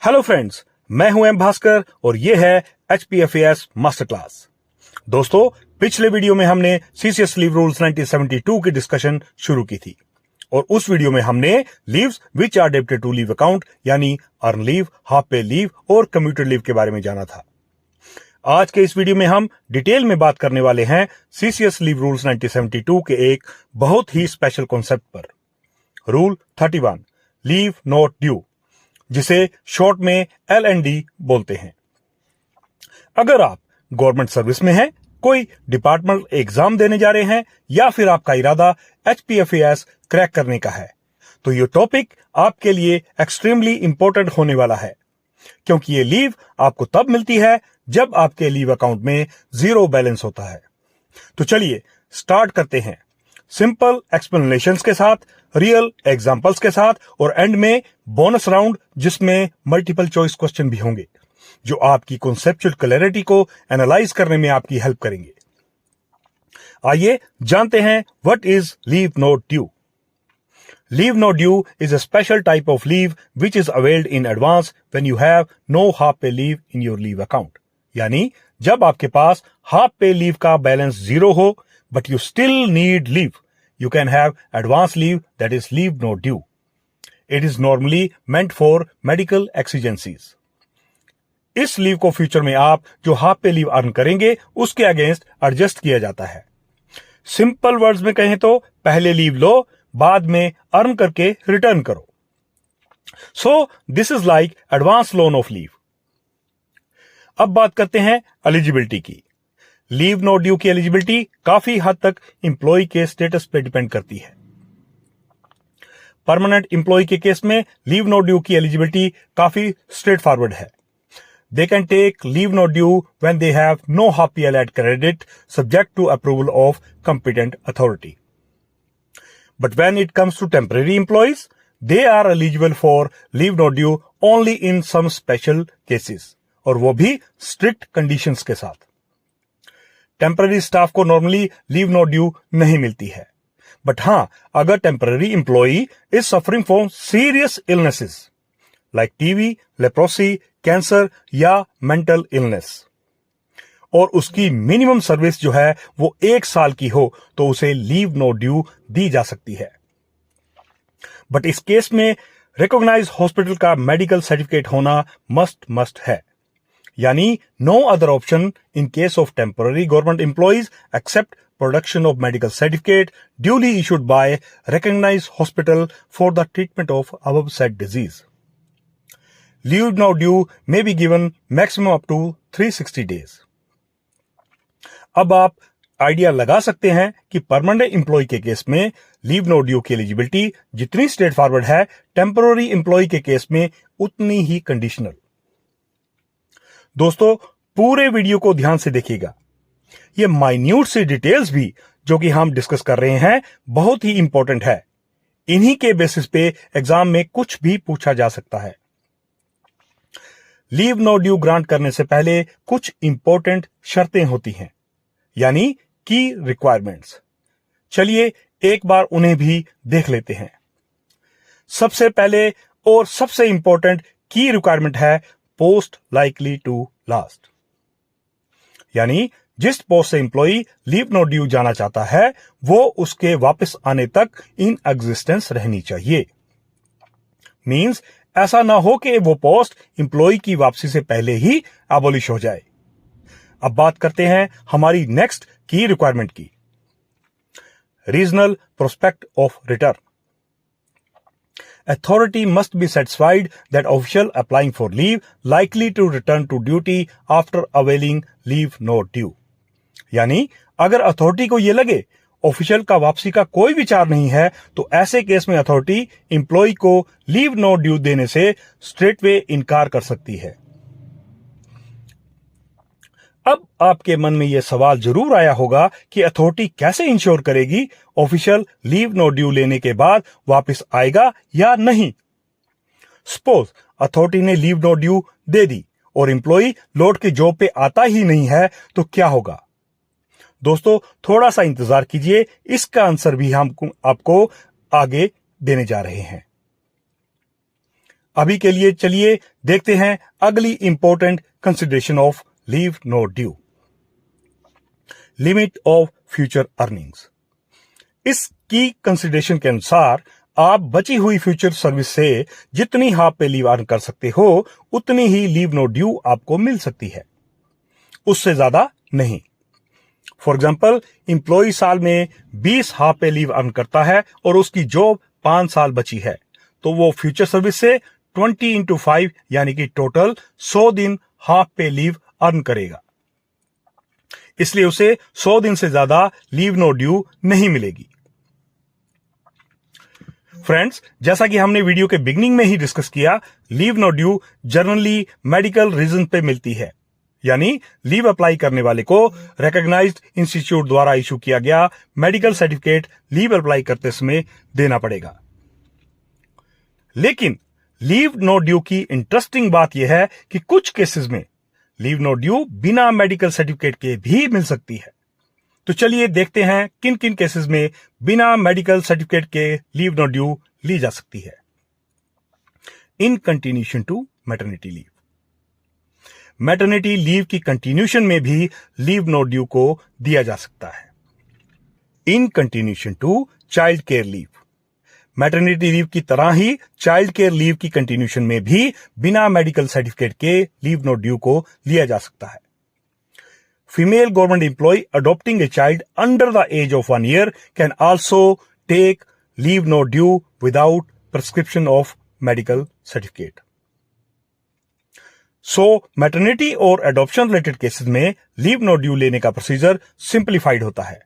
Hello friends, मैं हूं M Bhaskar और ये है HPFAS मास्टर क्लास। दोस्तों, पिछले वीडियो में हमने सीसीएस लीव रूल्स 1972 की डिस्कशन शुरू की थी और उस वीडियो में हमने leaves which are debited to leave account यानी earn leave, half pay leave और कम्यूटेड लीव के बारे में जाना था। आज के इस वीडियो में हम डिटेल में बात करने वाले हैं सीसीएस लीव रूल्स 1972 के एक बहुत ही स्पेशल कॉन्सेप्ट पर, रूल 31 लीव नॉट ड्यू, जिसे शॉर्ट में LND बोलते हैं। अगर आप गवर्नमेंट सर्विस में हैं, कोई डिपार्टमेंट एग्जाम देने जा रहे हैं या फिर आपका इरादा HPFAS क्रैक करने का है, तो ये टॉपिक आपके लिए एक्सट्रीमली इंपॉर्टेंट होने वाला है, क्योंकि ये लीव आपको तब मिलती है जब आपके लीव अकाउंट में जीरो बैलेंस होता है। तो चलिए स्टार्ट करते हैं सिंपल एक्सप्लेनेशंस के साथ, रियल एग्जांपल्स के साथ और एंड में बोनस राउंड जिसमें मल्टीपल चॉइस क्वेश्चन भी होंगे जो आपकी कॉन्सेप्चुअल क्लैरिटी को एनालाइज करने में आपकी हेल्प करेंगे। आइए जानते हैं what is leave not due. Leave not due is a special type of leave which is availed in advance when you have no half pay leave in your leave account, यानी जब आपके पास half pay leave का balance zero हो but you still need leave, you can have advance leave, that is leave not due. It is normally meant for medical exigencies. इस leave को future में आप जो हाफ पे लीव अर्न करेंगे उसके against adjust किया जाता है। सिंपल वर्ड्स में कहें तो पहले लीव लो, बाद में अर्न करके रिटर्न करो। So this is like advance loan of leave. अब बात करते हैं एलिजिबिलिटी की। लीव नॉट ड्यू की एलिजिबिलिटी काफी हद तक इंप्लॉय के स्टेटस पे डिपेंड करती है। परमानेंट इंप्लॉय के केस में लीव नॉट ड्यू की एलिजिबिलिटी काफी स्ट्रेट फॉरवर्ड है। They can take leave not due when they have no half pay allied credit subject to approval of competent authority. But when it comes to temporary employees, they are eligible for leave not due only in some special cases, और वो भी strict conditions के साथ। Temporary staff को normally leave not due नहीं मिलती है, but हां, अगर temporary employee is suffering from serious illnesses like TB, leprosy, cancer या मेंटल इलनेस और उसकी मिनिमम सर्विस जो है वो 1 साल की हो, तो उसे लीव नॉट ड्यू दी जा सकती है। बट इस केस में रिकॉग्नाइज्ड हॉस्पिटल का मेडिकल सर्टिफिकेट होना मस्ट है, यानी no other option in case of temporary government employees except production of medical certificate duly issued by recognised hospital for the treatment of above said disease. Leave not due may be given maximum up to 360 days. अब आप idea लगा सकते हैं कि permanent employee के case में leave not due की eligibility जितनी स्ट्रेट फॉरवर्ड है, टेम्पररी एम्प्लॉय के केस में उतनी ही कंडीशनल। दोस्तों, पूरे वीडियो को ध्यान से देखिएगा। ये माइन्यूट सी डिटेल्स भी जो कि हम डिस्कस कर रहे हैं बहुत ही इंपॉर्टेंट है। इन्हीं के बेसिस पे एग्जाम में कुछ भी पूछा जा सकता है। लीव नॉट ड्यू ग्रांट करने से पहले कुछ इंपॉर्टेंट शर्तें होती हैं, यानी की रिक्वायरमेंट्स। चलिए एक बार उन्हें भी देख लेते हैं। सबसे पहले और सबसे इंपॉर्टेंट की रिक्वायरमेंट है पोस्ट लाइकली टू लास्ट, यानी जिस पोस्ट से एम्प्लॉई लीव नॉट ड्यू जाना चाहता है वो उसके वापस आने तक इन एग्जिस्टेंस रहनी चाहिए। मींस ऐसा ना हो कि वो पोस्ट एम्प्लॉय की वापसी से पहले ही एबॉलिश हो जाए। अब बात करते हैं हमारी नेक्स्ट की रिक्वायरमेंट की, regional prospect of return. Authority must be satisfied that official applying for leave likely to return to duty after availing leave not due, यानी अगर अथॉरिटी को यह लगे ऑफिशियल का वापसी का कोई विचार नहीं है, तो ऐसे केस में अथॉरिटी एम्प्लॉय को लीव नॉट ड्यू देने से स्ट्रेटवे इनकार कर सकती है। अब आपके मन में यह सवाल जरूर आया होगा कि अथॉरिटी कैसे इंश्योर करेगी ऑफिशियल लीव नॉट ड्यू लेने के बाद वापस आएगा या नहीं। सपोज अथॉरिटी ने लीव नॉट ड्यू दे दी और एम्प्लॉय लौट के जॉब पे आता ही नहीं है, तो क्या होगा? दोस्तों, थोड़ा सा इंतजार कीजिए, इसका आंसर भी हम आपको आगे देने जा रहे हैं। अभी के लिए चलिए देखते हैं अगली important consideration of leave not due. Limit of future earnings. इसकी कंसिडरेशन के अनुसार आप बची हुई फ्यूचर सर्विस से जितनी हाफ पे लीव अर्न कर सकते हो उतनी ही लीव नॉट ड्यू आपको मिल सकती है, उससे ज्यादा नहीं। फॉर एग्जाम्पल, इंप्लॉय साल में 20 हाफ पे लीव अर्न करता है और उसकी जॉब 5 साल बची है, तो वो फ्यूचर सर्विस से 20 into 5 यानी कि टोटल 100 दिन हाफ पे लीव अर्न करेगा। इसलिए उसे 100 दिन से ज्यादा लीव नॉट ड्यू नहीं मिलेगी। फ्रेंड्स, जैसा कि हमने वीडियो के बिगिनिंग में ही डिस्कस किया, leave not due generally medical reason पे मिलती है, यानी लीव अप्लाई करने वाले को रिकॉग्नाइज्ड इंस्टीट्यूट द्वारा इशू किया गया मेडिकल सर्टिफिकेट लीव अप्लाई करते समय देना पड़ेगा। लेकिन लीव नॉट ड्यू की इंटरेस्टिंग बात यह है कि कुछ केसेस में लीव नॉट ड्यू बिना मेडिकल सर्टिफिकेट के भी मिल सकती है। तो चलिए देखते हैं किन किन केसेस में बिना मेडिकल सर्टिफिकेट के लीव नॉट ड्यू ली जा सकती है। In continuation to maternity leave. Maternity leave की कंटिन्यूशन में भी लीव नॉट ड्यू को दिया जा सकता है। In continuation to child care leave. Maternity leave की तरह ही चाइल्ड केयर लीव की कंटिन्यूशन में भी बिना मेडिकल सर्टिफिकेट के लीव नॉट ड्यू को लिया जा सकता है। Female government employee adopting a child under the age of 1 year can also take leave not due without prescription of medical certificate. So, maternity और adoption related cases में leave not due लेने का procedure simplified होता है।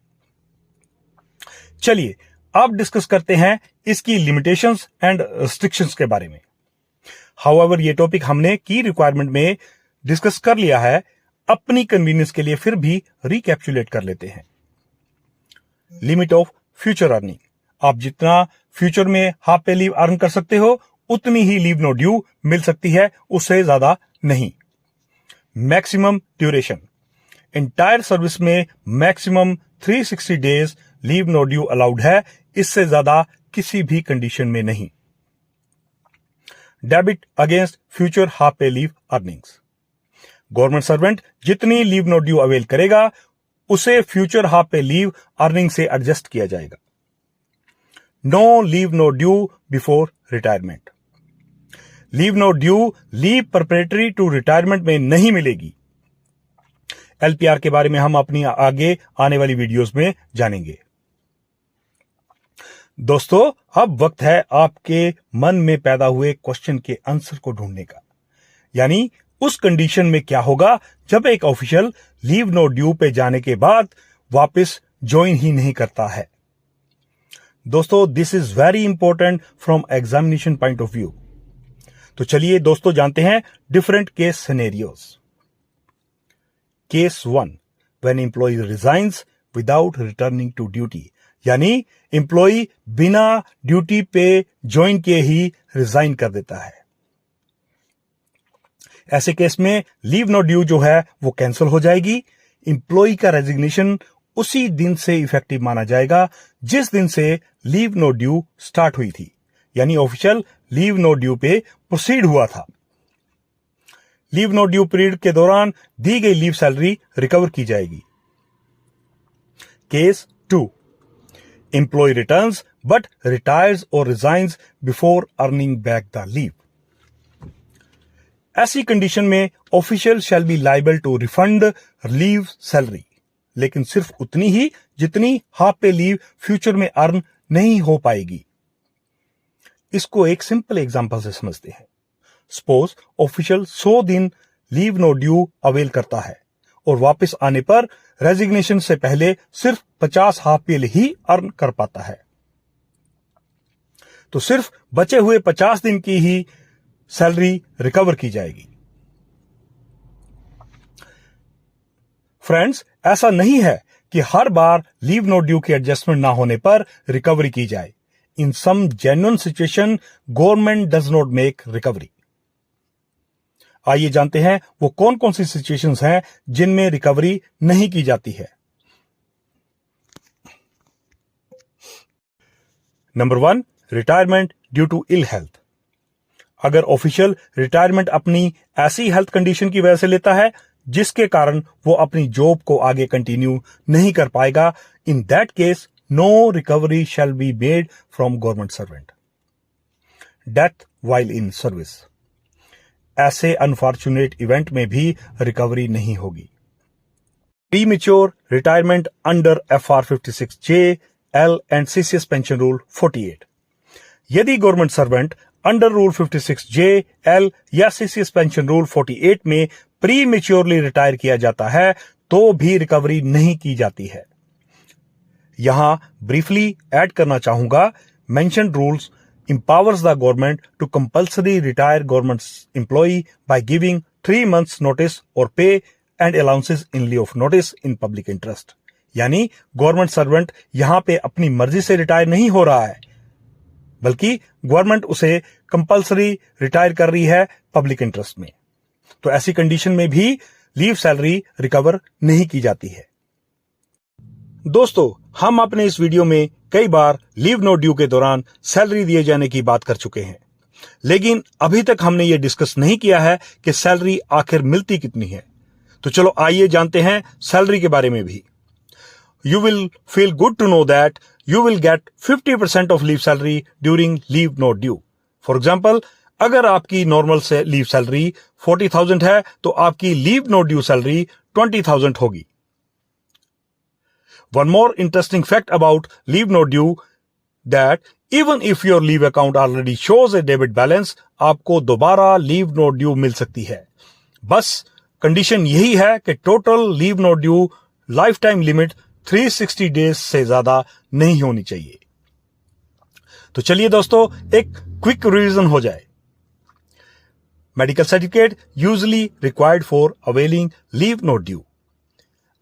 चलिए अब discuss करते हैं इसकी लिमिटेशंस एंड रिस्ट्रिक्शंस के बारे में। हाउएवर ये टॉपिक हमने की रिक्वायरमेंट में डिस्कस कर लिया है, अपनी कन्वीनियंस के लिए फिर भी रिकैप्चुलेट कर लेते हैं। Limit of future earning. आप जितना फ्यूचर में हाफ पे लीव अर्न कर सकते हो उतनी ही लीव नॉट ड्यू मिल सकती है, उससे ज्यादा नहीं। Maximum duration. एंटायर सर्विस में maximum 360 days leave not due allowed है, इससे ज्यादा किसी भी कंडीशन में नहीं। Debit against future half pay leave earnings. Government servant जितनी लीव नॉट ड्यू अवेल करेगा उसे future half pay leave earning से एडजस्ट किया जाएगा। No leave not due before retirement. Leave not due leave preparatory to retirement में नहीं मिलेगी। LPR के बारे में हम अपनी आगे आने वाली वीडियोस में जानेंगे। दोस्तों, अब वक्त है आपके मन में पैदा हुए क्वेश्चन के आंसर को ढूंढने का, यानी उस कंडीशन में क्या होगा जब एक ऑफिशियल लीव नॉट ड्यू पे जाने के बाद वापस ज्वाइन ही नहीं करता है। दोस्तों, this is very important from examination point of view. तो चलिए दोस्तों जानते हैं different case scenarios. Case 1, when employee resigns without returning to duty, यानी एम्प्लॉय बिना ड्यूटी पे ज्वाइन किए ही रिजाइन कर देता है। ऐसे केस में लीव नॉट ड्यू जो है वो कैंसिल हो जाएगी। एम्प्लॉय का रेजिग्नेशन उसी दिन से इफेक्टिव माना जाएगा जिस दिन से लीव नॉट ड्यू स्टार्ट हुई थी, यानी ऑफिशियल लीव नॉट ड्यू पे प्रोसीड हुआ था। लीव नॉट ड्यू पीरियड के दौरान दी गई लीव सैलरी रिकवर की जाएगी। Case 2, employee returns but retires और resigns before earning back the leave. ऐसी कंडीशन में official shall be liable to refund leave salary, लेकिन सिर्फ उतनी ही जितनी हाफ पे लीव फ्यूचर में अर्न नहीं हो पाएगी। इसको एक सिंपल एग्जांपल से समझते हैं। सपोज ऑफिशियल 100 दिन लीव नॉट ड्यू अवेल करता है और वापस आने पर रेजिग्नेशन से पहले सिर्फ 50 हाफ पे ही अर्न कर पाता है, तो सिर्फ बचे हुए 50 दिन की ही सैलरी रिकवर की जाएगी। फ्रेंड्स, ऐसा नहीं है कि हर बार लीव नॉट ड्यू की एडजस्टमेंट ना होने पर रिकवरी की जाए। In some genuine situation government does not make recovery. आइए जानते हैं वो कौन कौन सी सिचुएशंस हैं जिनमें रिकवरी नहीं की जाती है। Number 1, retirement due to ill health. अगर ऑफिशियल रिटायरमेंट अपनी ऐसी हेल्थ कंडीशन की वजह से लेता है जिसके कारण वो अपनी जॉब को आगे कंटिन्यू नहीं कर पाएगा, in that case no recovery shall be made from government servant. Death while in service, ऐसे अनफॉर्चुनेट इवेंट में भी रिकवरी नहीं होगी। Premature retirement under FR 56J, L and CCS pension rule 48। यदि government servant under rule 56J, L या CCS pension rule 48 में pre maturely retire किया जाता है तो भी रिकवरी नहीं की जाती है। यहां ब्रीफली ऐड करना चाहूंगा, mentioned rules empowers the government to compulsory retire government employee by giving 3 months notice or pay and allowances in lieu of notice in public interest। यानी गवर्नमेंट सर्वेंट यहां पे अपनी मर्जी से रिटायर नहीं हो रहा है, बल्कि गवर्नमेंट उसे कंपल्सरी रिटायर कर रही है पब्लिक इंटरेस्ट में। तो ऐसी कंडीशन में भी लीव सैलरी रिकवर नहीं की जाती है। दोस्तों, हम अपने इस वीडियो में कई बार लीव नो ड्यू के दौरान सैलरी दिए जाने की बात कर चुके हैं, लेकिन अभी तक हमने ये डिस्कस नहीं किया है कि सैलरी आखिर मिलती कितनी है। तो चलो आइए जानते हैं सैलरी के बारे में भी। You will feel good to know that you will get 50% of leave salary during leave no due. For example, अगर आपकी नॉर्मल से लीव सैलरी 40,000 है तो आपकी लीव नो ड्यू सैलरी 20,000 होगी। One more interesting fact about leave no due that even if your leave account already shows a debit balance, आपको दोबारा leave no due मिल सकती है। बस कंडीशन यही है कि total leave no due lifetime limit 360 days से ज्यादा नहीं होनी चाहिए। तो चलिए दोस्तों, एक क्विक रिवीजन हो जाए। Medical certificate usually required for availing leave no due.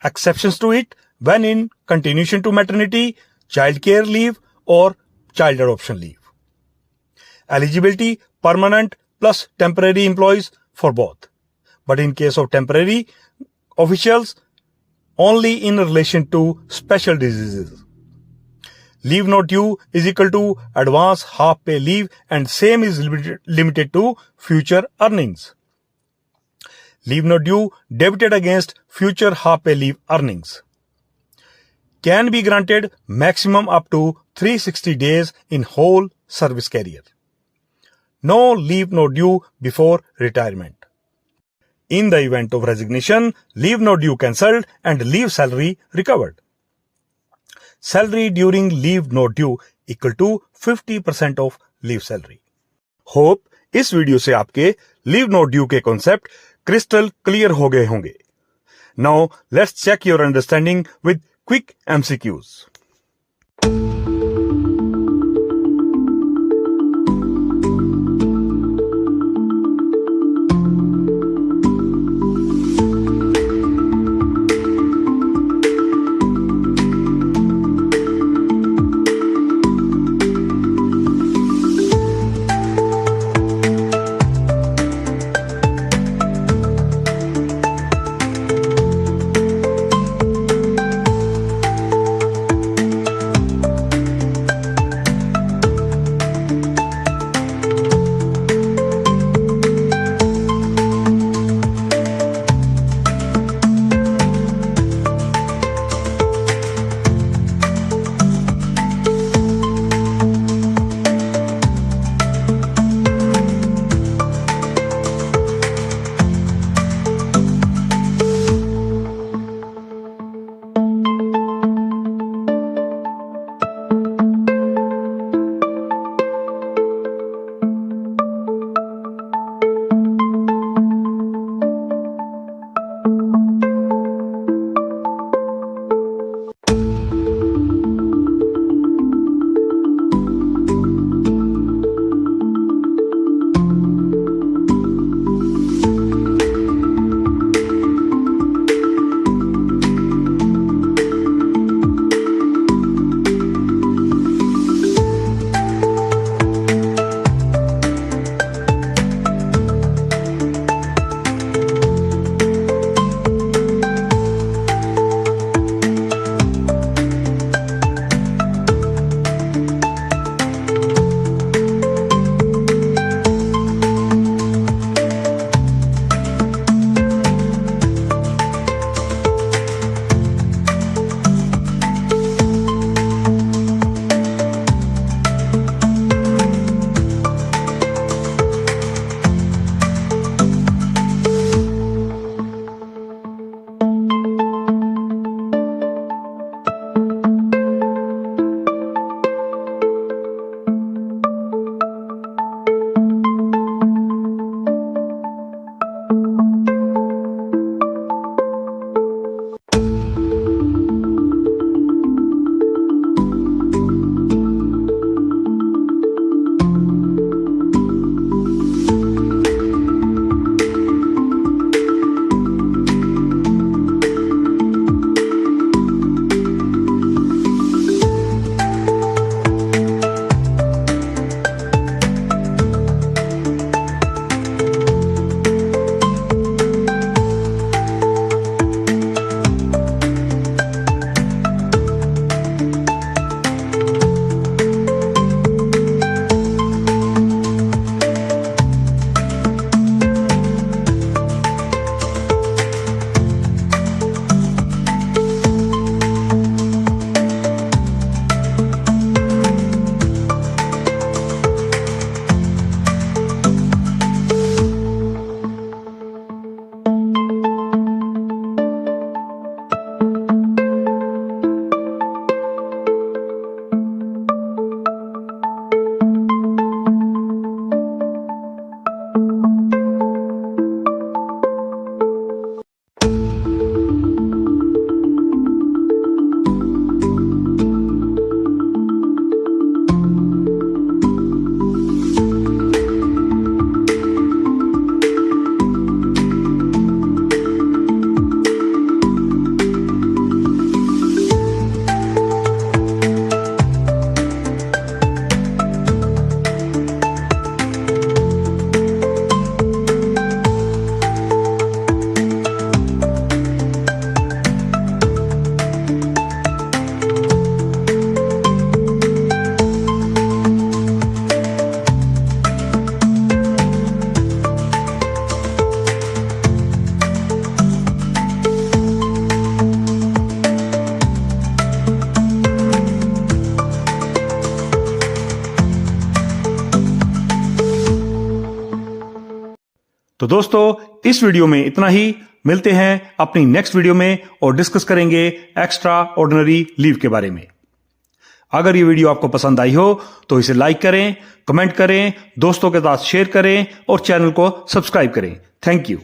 Exceptions to it when in continuation to maternity, child care leave or child adoption leave. Eligibility permanent plus temporary employees for both. But in case of temporary officials, only in relation to special diseases. Leave no due is equal to advance half pay leave and same is limited to future earnings. Leave no due debited against future half pay leave earnings. Can be granted maximum up to 360 days in whole service career. No leave no due before retirement. In the event of resignation, leave no due cancelled and leave salary recovered. Salary during leave no due equal to 50% of leave salary. Hope इस video से आपके leave no due के concept crystal clear हो गए होंगे। Now let's check your understanding with quick MCQs. तो दोस्तों इस वीडियो में इतना ही। मिलते हैं अपनी नेक्स्ट वीडियो में और डिस्कस करेंगे एक्स्ट्रा ऑर्डिनरी लीव के बारे में। अगर ये वीडियो आपको पसंद आई हो तो इसे लाइक करें, कमेंट करें, दोस्तों के साथ शेयर करें और चैनल को सब्सक्राइब करें। Thank you.